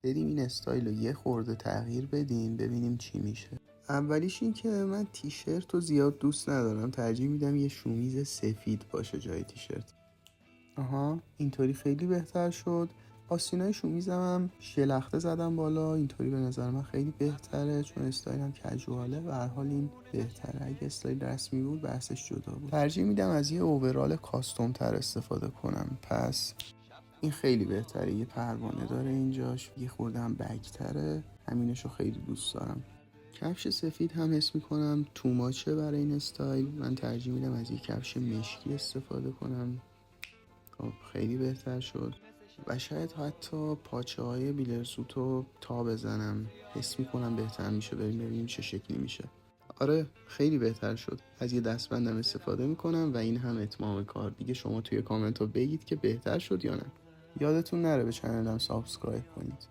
بریم این استایل رو یه خورده تغییر بدیم ببینیم چی میشه. اولیش این که من تیشرت رو زیاد دوست ندارم، ترجیح میدم یه شومیز سفید باشه جای تیشرت. آها اینطوری خیلی بهتر شد. آستینای شومیزم هم شلخته زدم بالا، اینطوری به نظر من خیلی بهتره چون استایلم کژواله و هر حال این بهتره. اگه استایل رسمی بود بحثش جدا بود. ترجیح میدم از یه اوورال کاستوم تر استفاده کنم، پس این خیلی بهتره. یه پروانه داره اینجاش، یه خورده هم بکتره، همینشو خیلی دوست دارم. کفش سفید هم حس میکنم توماچه برای این استایل، من ترجیح میدم از یه کفش مشکی استفاده کنم. خب خیلی بهتر شد و شاید حتی پاچه های بیلرسوتو تا بزنم، حس میکنم بهتر میشه. ببینیم چه شکلی میشه. آره خیلی بهتر شد. از یه دستبندم استفاده میکنم و این هم اتمام کار دیگه. شما توی کامنت ها بگید که بهتر شد یا نه. یادتون نره به چنلم سابسکرایب کنید.